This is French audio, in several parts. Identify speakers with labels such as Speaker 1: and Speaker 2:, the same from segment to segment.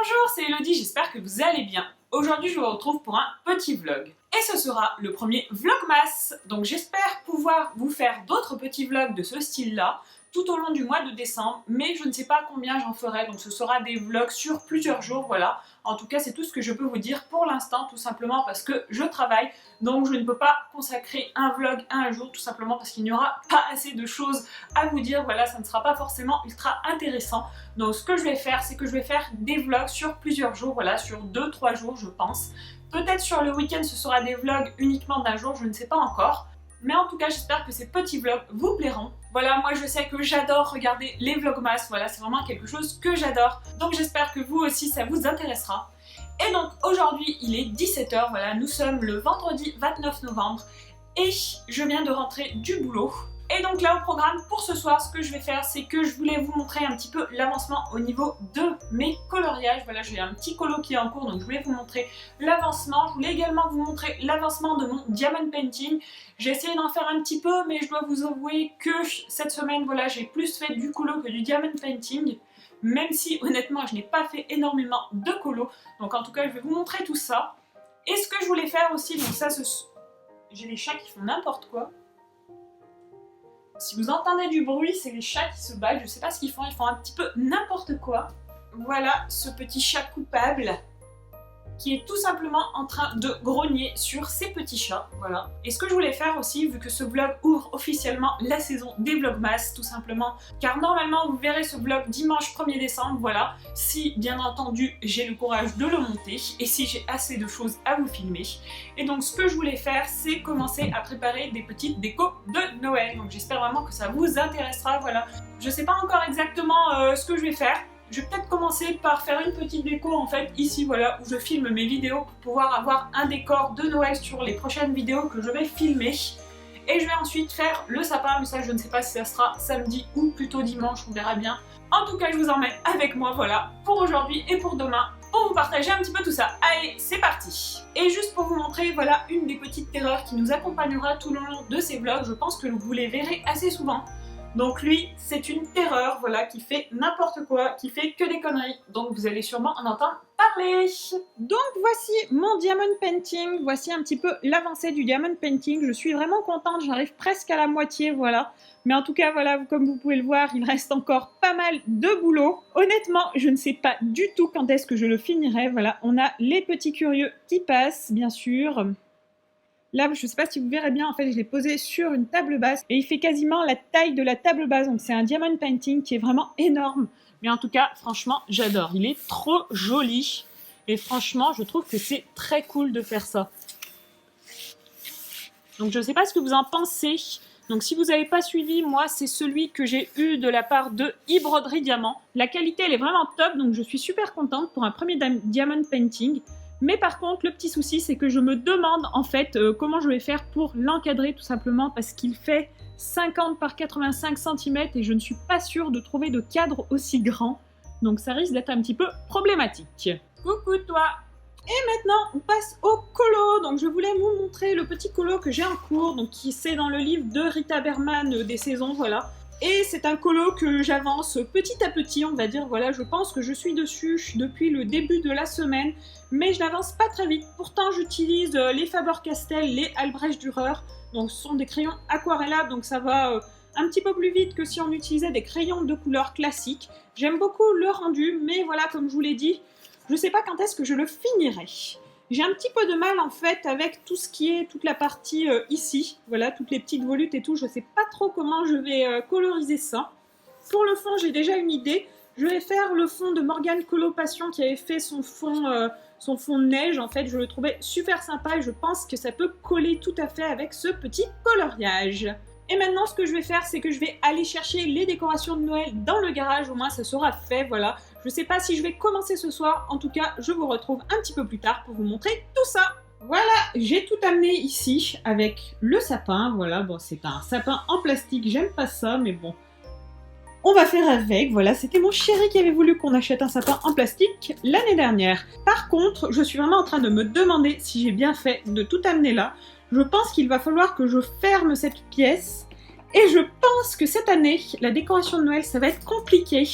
Speaker 1: Bonjour, c'est Elodie, j'espère que vous allez bien. Aujourd'hui, je vous retrouve pour un petit vlog. Et ce sera le premier vlogmas. Donc j'espère pouvoir vous faire d'autres petits vlogs de ce style-là tout au long du mois de décembre, mais je ne sais pas combien j'en ferai, donc ce sera des vlogs sur plusieurs jours, voilà. En tout cas, c'est tout ce que je peux vous dire pour l'instant, tout simplement parce que je travaille, donc je ne peux pas consacrer un vlog à un jour, tout simplement parce qu'il n'y aura pas assez de choses à vous dire, voilà, ça ne sera pas forcément ultra intéressant. Donc ce que je vais faire, c'est que je vais faire des vlogs sur plusieurs jours, voilà, sur 2-3 jours je pense. Peut-être sur le week-end ce sera des vlogs uniquement d'un jour, je ne sais pas encore. Mais en tout cas, j'espère que ces petits vlogs vous plairont. Voilà, moi je sais que j'adore regarder les vlogmas, voilà, c'est vraiment quelque chose que j'adore. Donc j'espère que vous aussi ça vous intéressera. Et donc aujourd'hui, il est 17 h, voilà, nous sommes le vendredi 29 novembre et je viens de rentrer du boulot. Et donc là au programme pour ce soir, ce que je vais faire, c'est que je voulais vous montrer un petit peu l'avancement au niveau de mes coloriages. Voilà, j'ai un petit colo qui est en cours, donc je voulais vous montrer l'avancement. Je voulais également vous montrer l'avancement de mon diamond painting. J'ai essayé d'en faire un petit peu, mais je dois vous avouer que cette semaine, voilà, j'ai plus fait du colo que du diamond painting. Même si honnêtement, je n'ai pas fait énormément de colo. Donc en tout cas, je vais vous montrer tout ça. Et ce que je voulais faire aussi, donc ça, j'ai les chats qui font n'importe quoi. Si vous entendez du bruit, c'est les chats qui se battent, je sais pas ce qu'ils font un petit peu n'importe quoi. Voilà ce petit chat coupable qui est tout simplement en train de grogner sur ses petits chats, voilà. Et ce que je voulais faire aussi, vu que ce vlog ouvre officiellement la saison des vlogmas, tout simplement, car normalement vous verrez ce vlog dimanche 1er décembre, voilà, si bien entendu j'ai le courage de le monter, et si j'ai assez de choses à vous filmer. Et donc ce que je voulais faire, c'est commencer à préparer des petites décos de Noël, donc j'espère vraiment que ça vous intéressera, voilà. Je sais pas encore exactement ce que je vais faire. Je vais peut-être commencer par faire une petite déco en fait ici, voilà, où je filme mes vidéos pour pouvoir avoir un décor de Noël sur les prochaines vidéos que je vais filmer. Et je vais ensuite faire le sapin, mais ça je ne sais pas si ça sera samedi ou plutôt dimanche, on verra bien. En tout cas, je vous emmène avec moi, voilà, pour aujourd'hui et pour demain, pour vous partager un petit peu tout ça. Allez, c'est parti! Et juste pour vous montrer, voilà, une des petites terreurs qui nous accompagnera tout le long de ces vlogs, je pense que vous les verrez assez souvent. Donc lui, c'est une terreur, voilà, qui fait n'importe quoi, qui fait que des conneries. Donc vous allez sûrement en entendre parler. Donc voici mon diamond painting, voici un petit peu l'avancée du diamond painting. Je suis vraiment contente, j'arrive presque à la moitié, voilà. Mais en tout cas, voilà, comme vous pouvez le voir, il reste encore pas mal de boulot. Honnêtement, je ne sais pas du tout quand est-ce que je le finirai. Voilà, on a les petits curieux qui passent, bien sûr. Là, je ne sais pas si vous verrez bien, en fait, je l'ai posé sur une table basse et il fait quasiment la taille de la table basse. Donc, c'est un diamond painting qui est vraiment énorme. Mais en tout cas, franchement, j'adore. Il est trop joli. Et franchement, je trouve que c'est très cool de faire ça. Donc, je ne sais pas ce que vous en pensez. Donc, si vous n'avez pas suivi, moi, c'est celui que j'ai eu de la part de e-Broderie Diamant. La qualité, elle est vraiment top. Donc, je suis super contente pour un premier diamond painting. Mais par contre, le petit souci, c'est que je me demande en fait comment je vais faire pour l'encadrer tout simplement parce qu'il fait 50 par 85 cm et je ne suis pas sûre de trouver de cadre aussi grand. Donc ça risque d'être un petit peu problématique. Coucou toi! Et maintenant, on passe au colo. Donc je voulais vous montrer le petit colo que j'ai en cours, donc qui c'est dans le livre de Rita Berman des saisons, voilà. Et c'est un colo que j'avance petit à petit, on va dire, voilà, je pense que je suis dessus depuis le début de la semaine, mais je n'avance pas très vite. Pourtant, j'utilise les Faber-Castell, les Albrecht Dürer, donc ce sont des crayons aquarellables, donc ça va un petit peu plus vite que si on utilisait des crayons de couleur classique. J'aime beaucoup le rendu, mais voilà, comme je vous l'ai dit, je ne sais pas quand est-ce que je le finirai. J'ai un petit peu de mal en fait avec tout ce qui est toute la partie ici, voilà, toutes les petites volutes et tout, je ne sais pas trop comment je vais coloriser ça. Pour le fond, j'ai déjà une idée, je vais faire le fond de Morgane Coloration qui avait fait son fond neige, en fait, je le trouvais super sympa et je pense que ça peut coller tout à fait avec ce petit coloriage. Et maintenant, ce que je vais faire, c'est que je vais aller chercher les décorations de Noël dans le garage, au moins ça sera fait, voilà. Je ne sais pas si je vais commencer ce soir, en tout cas, je vous retrouve un petit peu plus tard pour vous montrer tout ça. Voilà, j'ai tout amené ici avec le sapin, voilà, bon, c'est un sapin en plastique, j'aime pas ça, mais bon. On va faire avec, voilà, c'était mon chéri qui avait voulu qu'on achète un sapin en plastique l'année dernière. Par contre, je suis vraiment en train de me demander si j'ai bien fait de tout amener là. Je pense qu'il va falloir que je ferme cette pièce. Et je pense que cette année, la décoration de Noël, ça va être compliqué.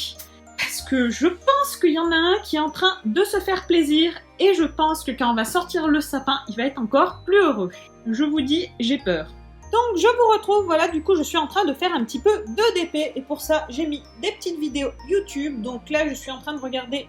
Speaker 1: parce que je pense qu'il y en a un qui est en train de se faire plaisir et je pense que quand on va sortir le sapin, il va être encore plus heureux. Je vous dis, j'ai peur. Donc je vous retrouve, voilà, du coup je suis en train de faire un petit peu de DP et pour ça j'ai mis des petites vidéos YouTube. Donc là je suis en train de regarder,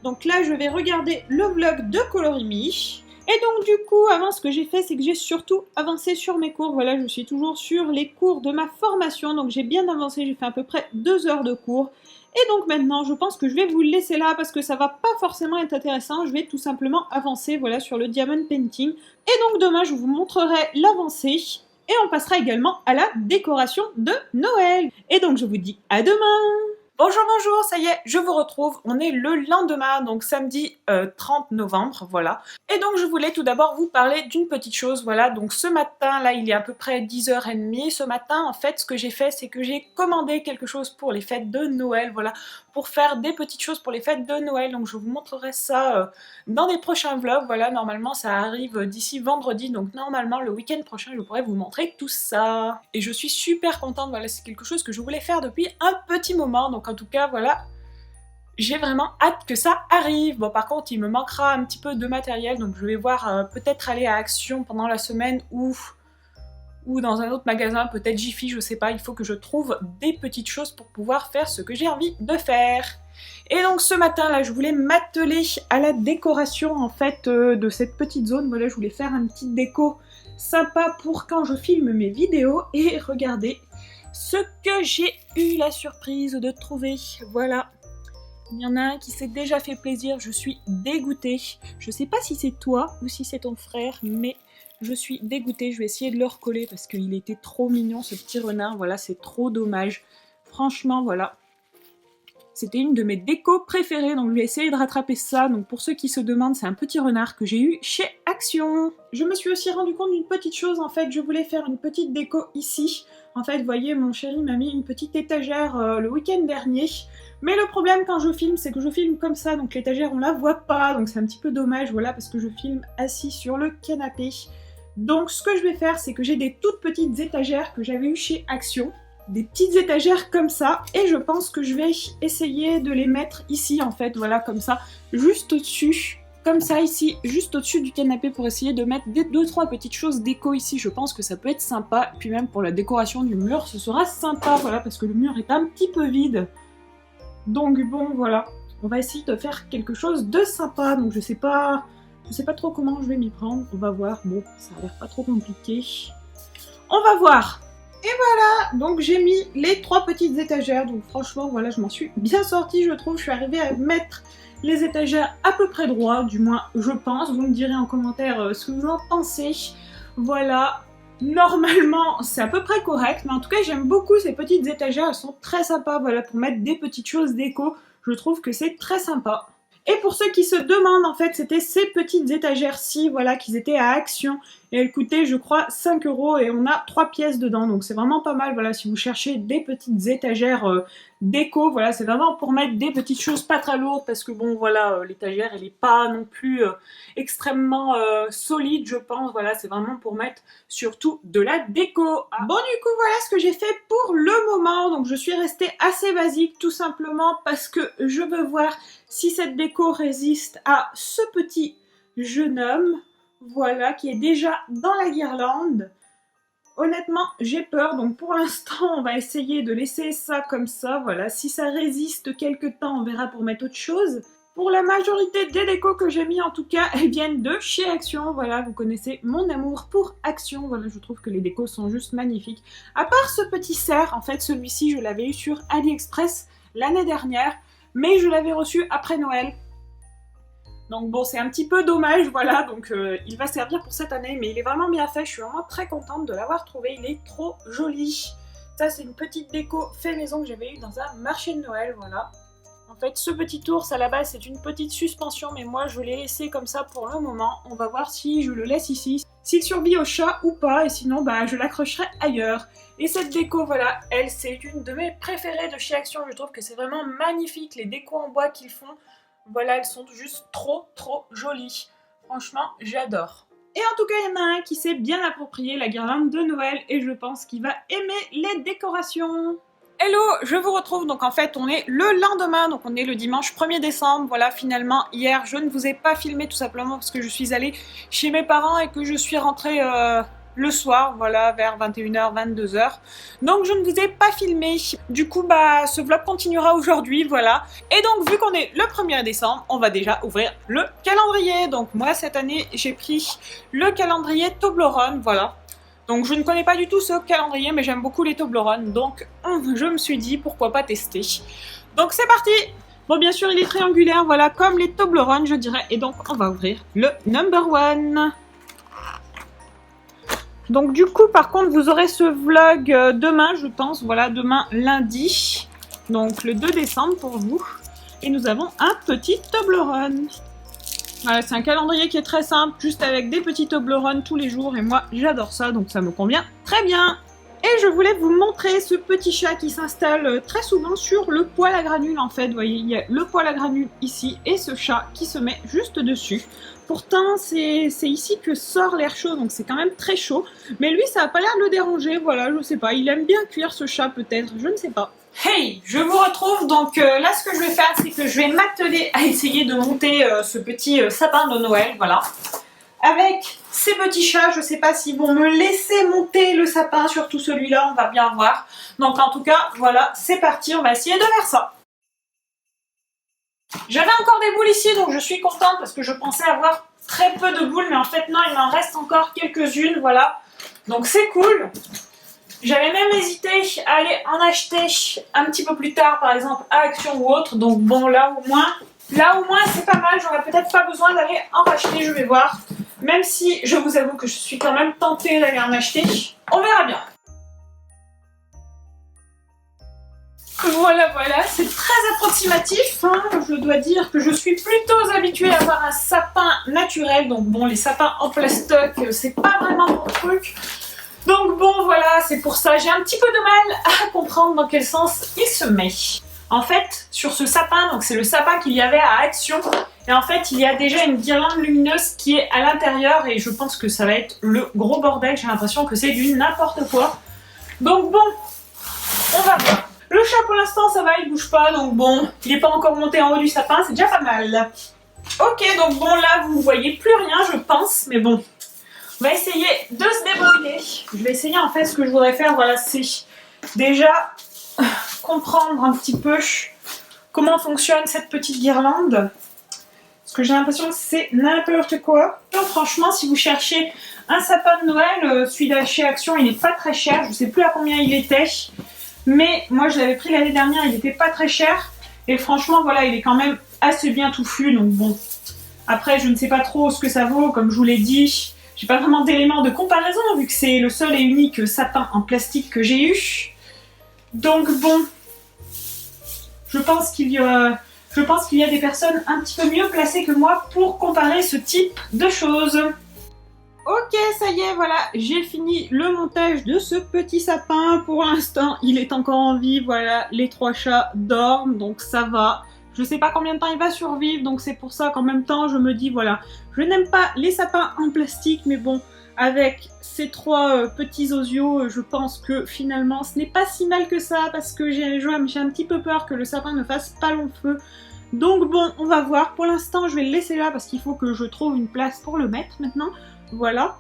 Speaker 1: donc là je vais regarder le vlog de Colorimi. Et donc du coup, avant ce que j'ai fait, c'est que j'ai surtout avancé sur mes cours. Voilà, je suis toujours sur les cours de ma formation, donc j'ai bien avancé, j'ai fait à peu près 2 heures de cours. Et donc maintenant, je pense que je vais vous le laisser là parce que ça va pas forcément être intéressant. Je vais tout simplement avancer, voilà, sur le diamond painting. Et donc demain, je vous montrerai l'avancée. Et on passera également à la décoration de Noël. Et donc je vous dis à demain! Bonjour, bonjour, ça y est, je vous retrouve. On est le lendemain, donc samedi 30 novembre, voilà. Et donc je voulais tout d'abord vous parler d'une petite chose, voilà. Donc ce matin, là, il est à peu près 10h30. Ce matin, en fait, ce que j'ai fait, c'est que j'ai commandé quelque chose pour les fêtes de Noël, voilà. Pour faire des petites choses pour les fêtes de Noël. Donc je vous montrerai ça dans des prochains vlogs, voilà. Normalement, ça arrive d'ici vendredi, donc normalement, le week-end prochain, je pourrai vous montrer tout ça. Et je suis super contente, voilà, c'est quelque chose que je voulais faire depuis un petit moment, donc en tout cas, voilà, j'ai vraiment hâte que ça arrive. Bon, par contre, il me manquera un petit peu de matériel, donc je vais voir peut-être aller à Action pendant la semaine ou dans un autre magasin, peut-être Jiffy, je sais pas. Il faut que je trouve des petites choses pour pouvoir faire ce que j'ai envie de faire. Et donc ce matin, là, je voulais m'atteler à la décoration, en fait, de cette petite zone. Voilà, je voulais faire une petite déco sympa pour quand je filme mes vidéos. Et regardez ce que j'ai eu la surprise de trouver. Voilà. Il y en a un qui s'est déjà fait plaisir, je suis dégoûtée. Je sais pas si c'est toi ou si c'est ton frère, mais je suis dégoûtée. Je vais essayer de le recoller parce qu'il était trop mignon, ce petit renard. Voilà, c'est trop dommage. Franchement, voilà. C'était une de mes décos préférées, donc je vais essayer de rattraper ça. Donc pour ceux qui se demandent, c'est un petit renard que j'ai eu chez Action. Je me suis aussi rendu compte d'une petite chose, en fait, je voulais faire une petite déco ici. En fait, vous voyez, mon chéri m'a mis une petite étagère le week-end dernier. Mais le problème quand je filme, c'est que je filme comme ça, donc l'étagère on la voit pas, donc c'est un petit peu dommage, voilà, parce que je filme assis sur le canapé. Donc ce que je vais faire, c'est que j'ai des toutes petites étagères que j'avais eues chez Action. Des petites étagères comme ça, et je pense que je vais essayer de les mettre ici en fait, voilà, comme ça, juste au-dessus, comme ça ici, juste au-dessus du canapé pour essayer de mettre des 2-3 petites choses déco ici. Je pense que ça peut être sympa, puis même pour la décoration du mur, ce sera sympa, voilà, parce que le mur est un petit peu vide. Donc bon, voilà, on va essayer de faire quelque chose de sympa, donc je sais pas trop comment je vais m'y prendre, on va voir. Bon, ça a l'air pas trop compliqué. On va voir. Et voilà, donc j'ai mis les 3 petites étagères, donc franchement, voilà, je m'en suis bien sortie, je trouve. Je suis arrivée à mettre les étagères à peu près droit, du moins, je pense. Vous me direz en commentaire ce que vous en pensez. Voilà, normalement, c'est à peu près correct, mais en tout cas, j'aime beaucoup ces petites étagères, elles sont très sympas, voilà, pour mettre des petites choses déco. Je trouve que c'est très sympa. Et pour ceux qui se demandent, en fait, c'était ces petites étagères-ci, voilà, qui étaient à Action. Et elles coûtaient, je crois, 5 € et on a 3 pièces dedans. Donc c'est vraiment pas mal, voilà, si vous cherchez des petites étagères déco, voilà, c'est vraiment pour mettre des petites choses pas très lourdes. Parce que bon, voilà, l'étagère, elle est pas non plus extrêmement solide, je pense. Voilà, c'est vraiment pour mettre surtout de la déco. Ah. Bon, du coup, voilà ce que j'ai fait pour le moment. Donc je suis restée assez basique, tout simplement parce que je veux voir si cette déco résiste à ce petit jeune homme, voilà, qui est déjà dans la guirlande. Honnêtement, j'ai peur, donc pour l'instant, on va essayer de laisser ça comme ça, voilà. Si ça résiste quelques temps, on verra pour mettre autre chose. Pour la majorité des décos que j'ai mis, en tout cas, elles viennent de chez Action, voilà, vous connaissez mon amour pour Action, voilà, je trouve que les décos sont juste magnifiques. À part ce petit cerf, en fait, celui-ci, je l'avais eu sur AliExpress l'année dernière, mais je l'avais reçu après Noël. Donc bon, c'est un petit peu dommage, voilà, donc il va servir pour cette année, mais il est vraiment bien fait, je suis vraiment très contente de l'avoir trouvé, il est trop joli. Ça, c'est une petite déco fait maison que j'avais eue dans un marché de Noël, voilà. En fait, ce petit ours, à la base, c'est une petite suspension, mais moi, je l'ai laissé comme ça pour le moment. On va voir si je le laisse ici, s'il survit au chat ou pas, et sinon, bah, je l'accrocherai ailleurs. Et cette déco, voilà, elle, c'est une de mes préférées de chez Action, je trouve que c'est vraiment magnifique, les décos en bois qu'ils font. Voilà, elles sont juste trop jolies. Franchement, j'adore. Et en tout cas, il y en a un qui s'est bien approprié la guirlande de Noël et je pense qu'il va aimer les décorations. Hello, je vous retrouve, donc en fait on est le lendemain, donc on est le dimanche 1er décembre, voilà finalement hier je ne vous ai pas filmé tout simplement parce que je suis allée chez mes parents et que je suis rentrée le soir, voilà vers 21h, 22h, donc je ne vous ai pas filmé, du coup bah ce vlog continuera aujourd'hui, voilà, et donc vu qu'on est le 1er décembre, on va déjà ouvrir le calendrier, donc moi cette année j'ai pris le calendrier Toblerone, voilà. Donc je ne connais pas du tout ce calendrier, mais j'aime beaucoup les Toblerone, donc je me suis dit pourquoi pas tester. Donc c'est parti. Bon, bien sûr il est triangulaire, voilà, comme les Toblerone je dirais, et donc on va ouvrir le number one. Donc du coup par contre vous aurez ce vlog demain je pense, voilà, demain lundi, donc le 2 décembre pour vous. Et nous avons un petit Toblerone. Voilà, c'est un calendrier qui est très simple, juste avec des petits Toblerone tous les jours, et moi j'adore ça, donc ça me convient très bien. Et je voulais vous montrer ce petit chat qui s'installe très souvent sur le poêle à granules en fait. Vous voyez, il y a le poêle à granules ici et ce chat qui se met juste dessus. Pourtant c'est ici que sort l'air chaud, donc c'est quand même très chaud. Mais lui ça n'a pas l'air de le déranger, voilà, je sais pas, il aime bien cuire ce chat peut-être, je ne sais pas. Hey, je vous retrouve, donc là ce que je vais faire c'est que je vais m'atteler à essayer de monter ce petit sapin de Noël, voilà. Avec ces petits chats, je sais pas s'ils vont me laisser monter le sapin, surtout celui-là, on va bien voir. Donc en tout cas, voilà, c'est parti, on va essayer de faire ça. J'avais encore des boules ici, donc je suis contente parce que je pensais avoir très peu de boules, mais en fait non, il m'en reste encore quelques-unes, voilà. Donc c'est cool. J'avais même hésité à aller en acheter un petit peu plus tard, par exemple à Action ou autre. Donc bon, là au moins c'est pas mal. J'aurais peut-être pas besoin d'aller en racheter, je vais voir. Même si je vous avoue que je suis quand même tentée d'aller en acheter. On verra bien. Voilà, c'est très approximatif, hein. Je dois dire que je suis plutôt habituée à avoir un sapin naturel. Donc bon, les sapins en plastoc, c'est pas vraiment mon truc. Donc bon, voilà, c'est pour ça, j'ai un petit peu de mal à comprendre dans quel sens il se met. En fait, sur ce sapin, donc c'est le sapin qu'il y avait à Action, et en fait, il y a déjà une guirlande lumineuse qui est à l'intérieur, et je pense que ça va être le gros bordel, j'ai l'impression que c'est du n'importe quoi. Donc bon, on va voir. Le chat pour l'instant, ça va, il bouge pas, donc bon, il n'est pas encore monté en haut du sapin, c'est déjà pas mal. Ok, donc bon, là, vous voyez plus rien, je pense, mais bon. On va essayer de se débrouiller. Je vais essayer en fait ce que je voudrais faire, voilà, c'est déjà comprendre un petit peu comment fonctionne cette petite guirlande. Parce que j'ai l'impression que c'est n'importe quoi. Donc franchement, si vous cherchez un sapin de Noël, celui de chez Action, il n'est pas très cher. Je ne sais plus à combien il était. Mais moi, je l'avais pris l'année dernière, il n'était pas très cher. Et franchement, voilà, il est quand même assez bien touffu. Donc bon, après, je ne sais pas trop ce que ça vaut, comme je vous l'ai dit. J'ai pas vraiment d'éléments de comparaison vu que c'est le seul et unique sapin en plastique que j'ai eu. Donc bon, je pense qu'il y a des personnes un petit peu mieux placées que moi pour comparer ce type de choses. Ok, ça y est, voilà, j'ai fini le montage de ce petit sapin. Pour l'instant, il est encore en vie, voilà, les 3 chats dorment, donc ça va. Je sais pas combien de temps il va survivre, donc c'est pour ça qu'en même temps, je me dis, voilà, je n'aime pas les sapins en plastique, mais bon, avec ces 3 petits osios, je pense que finalement, ce n'est pas si mal que ça, parce que j'ai un petit peu peur que le sapin ne fasse pas long feu. Donc bon, on va voir. Pour l'instant, je vais le laisser là, parce qu'il faut que je trouve une place pour le mettre maintenant. Voilà.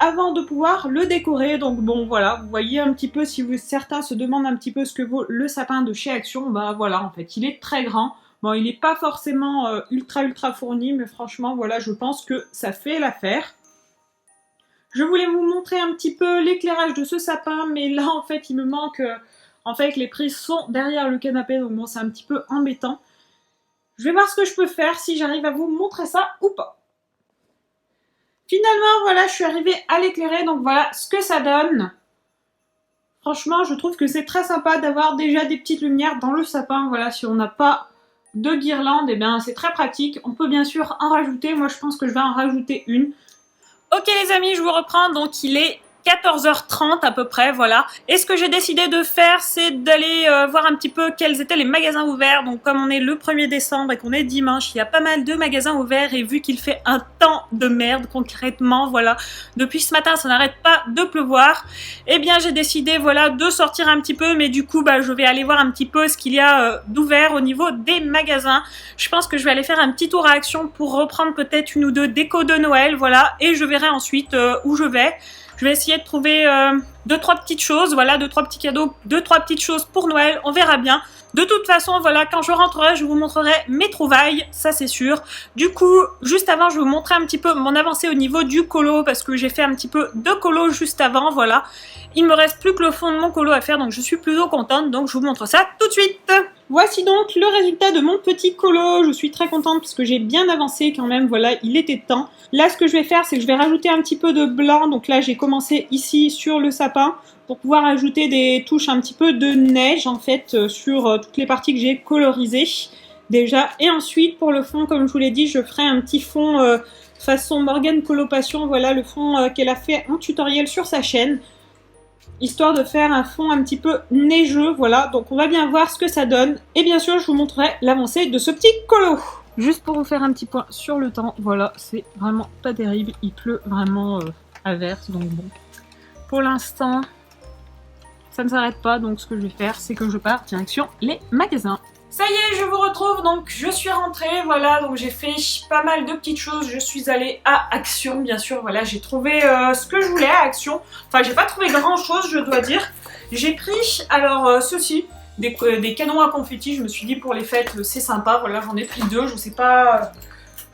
Speaker 1: Avant de pouvoir le décorer, donc bon voilà, vous voyez un petit peu, si certains se demandent un petit peu ce que vaut le sapin de chez Action, bah voilà, en fait, il est très grand. Bon, il n'est pas forcément ultra fourni, mais franchement, voilà, je pense que ça fait l'affaire. Je voulais vous montrer un petit peu l'éclairage de ce sapin, mais là, en fait, il me manque... en fait, les prises sont derrière le canapé, donc bon, c'est un petit peu embêtant. Je vais voir ce que je peux faire, si j'arrive à vous montrer ça ou pas. Finalement, voilà, je suis arrivée à l'éclairer, donc voilà ce que ça donne. Franchement, je trouve que c'est très sympa d'avoir déjà des petites lumières dans le sapin. Voilà, si on n'a pas de guirlande, eh bien c'est très pratique. On peut bien sûr en rajouter, moi je pense que je vais en rajouter une. Ok les amis, je vous reprends, donc il est 14h30 à peu près, voilà. Et ce que j'ai décidé de faire, c'est d'aller voir un petit peu quels étaient les magasins ouverts. Donc comme on est le 1er décembre et qu'on est dimanche, il y a pas mal de magasins ouverts. Et vu qu'il fait un temps de merde concrètement, voilà, depuis ce matin, ça n'arrête pas de pleuvoir. Eh bien, j'ai décidé, voilà, de sortir un petit peu. Mais du coup, bah, je vais aller voir un petit peu ce qu'il y a d'ouvert au niveau des magasins. Je pense que je vais aller faire un petit tour à Action pour reprendre peut-être une ou deux décos de Noël, voilà. Et je verrai ensuite où je vais. Je vais essayer de trouver 2-3 petites choses, voilà, 2-3 petits cadeaux, 2-3 petites choses pour Noël, on verra bien. De toute façon, voilà, quand je rentrerai, je vous montrerai mes trouvailles, ça c'est sûr. Du coup, juste avant, je vais vous montrer un petit peu mon avancée au niveau du colo, parce que j'ai fait un petit peu de colo juste avant, voilà. Il me reste plus que le fond de mon colo à faire, donc je suis plutôt contente, donc je vous montre ça tout de suite. Voici donc le résultat de mon petit colo. Je suis très contente parce que j'ai bien avancé quand même, voilà, il était temps. Là, ce que je vais faire, c'est que je vais rajouter un petit peu de blanc. Donc là, j'ai commencé ici sur le sapin pour pouvoir ajouter des touches un petit peu de neige, en fait, sur toutes les parties que j'ai colorisées déjà. Et ensuite, pour le fond, comme je vous l'ai dit, je ferai un petit fond façon Morgane Coloration. Voilà le fond qu'elle a fait en tutoriel sur sa chaîne, histoire de faire un fond un petit peu neigeux, voilà. Donc on va bien voir ce que ça donne. Et bien sûr, je vous montrerai l'avancée de ce petit colo. Juste pour vous faire un petit point sur le temps, voilà, c'est vraiment pas terrible. Il pleut vraiment à verse, donc bon. Pour l'instant, ça ne s'arrête pas, donc ce que je vais faire, c'est que je pars direction les magasins. Ça y est, je vous retrouve, donc je suis rentrée, voilà, donc j'ai fait pas mal de petites choses, je suis allée à Action, bien sûr, voilà, j'ai trouvé ce que je voulais à Action, enfin j'ai pas trouvé grand chose, je dois dire. J'ai pris, alors ceci, des canons à confetti, je me suis dit pour les fêtes c'est sympa, voilà, j'en ai pris deux, je sais pas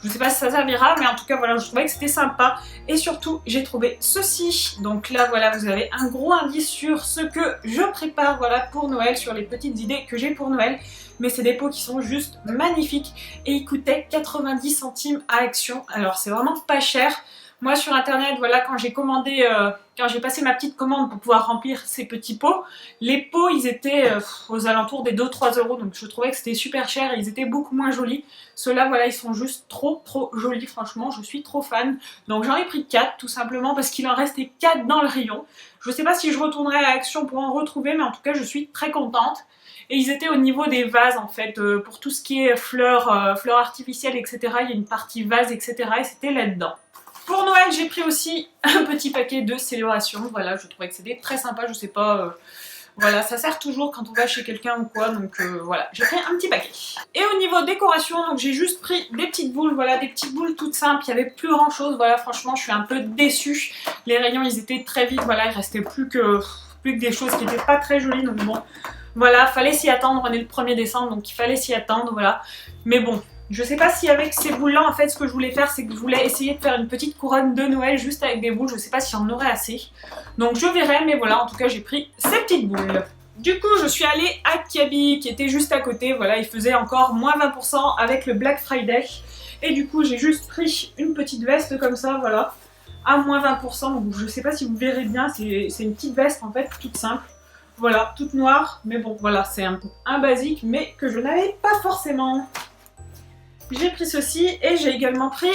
Speaker 1: si ça servira, mais en tout cas voilà, je trouvais que c'était sympa. Et surtout, j'ai trouvé ceci. Donc là, voilà, vous avez un gros indice sur ce que je prépare, voilà, pour Noël, sur les petites idées que j'ai pour Noël. Mais c'est des pots qui sont juste magnifiques. Et ils coûtaient 90 centimes à Action. Alors c'est vraiment pas cher. Moi sur internet, voilà, quand j'ai commandé, quand j'ai passé ma petite commande pour pouvoir remplir ces petits pots, les pots ils étaient aux alentours des 2-3 €, donc je trouvais que c'était super cher et ils étaient beaucoup moins jolis. Ceux-là, voilà, ils sont juste trop jolis, franchement, je suis trop fan. Donc j'en ai pris 4 tout simplement parce qu'il en restait 4 dans le rayon. Je sais pas si je retournerai à Action pour en retrouver, mais en tout cas je suis très contente. Et ils étaient au niveau des vases en fait, pour tout ce qui est fleurs artificielles, etc. Il y a une partie vase, etc. et c'était là-dedans. Pour Noël, j'ai pris aussi un petit paquet de célébration. Voilà, je trouvais que c'était très sympa, je sais pas... voilà, ça sert toujours quand on va chez quelqu'un ou quoi, donc voilà, j'ai pris un petit paquet. Et au niveau décoration, donc j'ai juste pris des petites boules, voilà, des petites boules toutes simples, il n'y avait plus grand chose, voilà, franchement, je suis un peu déçue. Les rayons, ils étaient très vite, voilà, il restait plus que des choses qui n'étaient pas très jolies, donc bon... Voilà, fallait s'y attendre, on est le 1er décembre, donc il fallait s'y attendre, voilà. Mais bon, je sais pas si avec ces boules-là, en fait, ce que je voulais faire, c'est que je voulais essayer de faire une petite couronne de Noël juste avec des boules. Je sais pas si j'en aurais assez. Donc je verrai, mais voilà, en tout cas, j'ai pris ces petites boules. Du coup, je suis allée à Kiabi, qui était juste à côté. Voilà, il faisait encore moins 20% avec le Black Friday. Et du coup, j'ai juste pris une petite veste comme ça, voilà, à moins 20%. Donc je sais pas si vous verrez bien, c'est une petite veste, en fait, toute simple. Voilà, toute noire, mais bon, voilà, c'est un basique, mais que je n'avais pas forcément. J'ai pris ceci et j'ai également pris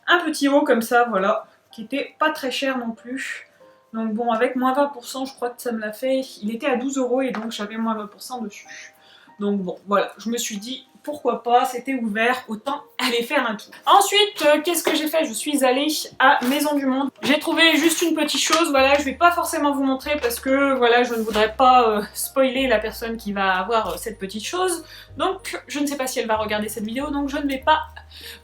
Speaker 1: un petit haut comme ça, voilà, qui était pas très cher non plus. Donc bon, avec moins 20%, je crois que ça me l'a fait. Il était à 12 € et donc j'avais moins 20% dessus. Donc bon, voilà, je me suis dit, pourquoi pas, c'était ouvert, autant aller faire un tour. Ensuite, qu'est-ce que j'ai fait? Je suis allée à Maison du Monde. J'ai trouvé juste une petite chose, voilà, je vais pas forcément vous montrer parce que, voilà, je ne voudrais pas spoiler la personne qui va avoir cette petite chose. Donc, je ne sais pas si elle va regarder cette vidéo, donc je ne vais pas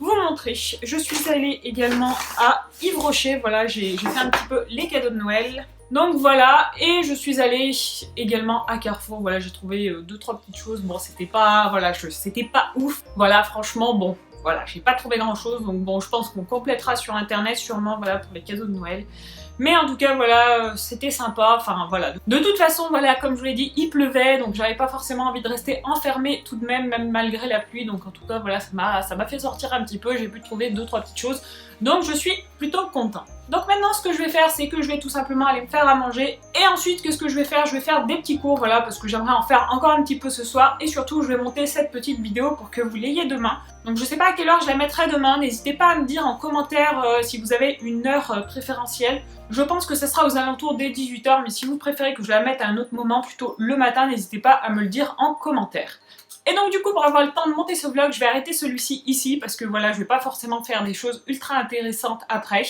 Speaker 1: vous montrer. Je suis allée également à Yves Rocher, voilà, j'ai fait un petit peu les cadeaux de Noël. Donc voilà, et je suis allée également à Carrefour, voilà, j'ai trouvé 2-3 petites choses, bon c'était pas, voilà, c'était pas ouf, voilà, franchement, bon, voilà, j'ai pas trouvé grand chose, donc bon, je pense qu'on complétera sur internet sûrement, voilà, pour les cadeaux de Noël. Mais en tout cas, voilà, c'était sympa, enfin voilà. De toute façon, voilà, comme je vous l'ai dit, il pleuvait, donc j'avais pas forcément envie de rester enfermée tout de même malgré la pluie, donc en tout cas, voilà, ça m'a fait sortir un petit peu, j'ai pu trouver 2-3 petites choses, donc je suis plutôt contente. Donc maintenant, ce que je vais faire, c'est que je vais tout simplement aller me faire à manger, et ensuite, qu'est-ce que je vais faire? Je vais faire des petits cours, voilà, parce que j'aimerais en faire encore un petit peu ce soir, et surtout, je vais monter cette petite vidéo pour que vous l'ayez demain. Donc je sais pas à quelle heure je la mettrai demain, n'hésitez pas à me dire en commentaire si vous avez une heure préférentielle. Je pense que ça sera aux alentours des 18 h, mais si vous préférez que je la mette à un autre moment, plutôt le matin, n'hésitez pas à me le dire en commentaire. Et donc du coup, pour avoir le temps de monter ce vlog, je vais arrêter celui-ci ici, parce que voilà, je vais pas forcément faire des choses ultra intéressantes après.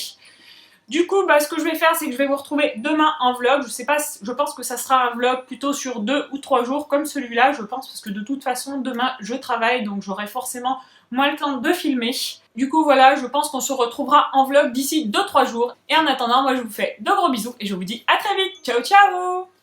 Speaker 1: Du coup, ce que je vais faire, c'est que je vais vous retrouver demain en vlog. Je sais pas, je pense que ça sera un vlog plutôt sur 2 ou 3 jours, comme celui-là, je pense, parce que de toute façon, demain, je travaille, donc j'aurai forcément moins le temps de filmer. Du coup, voilà, je pense qu'on se retrouvera en vlog d'ici 2-3 jours. Et en attendant, moi, je vous fais de gros bisous et je vous dis à très vite. Ciao, ciao!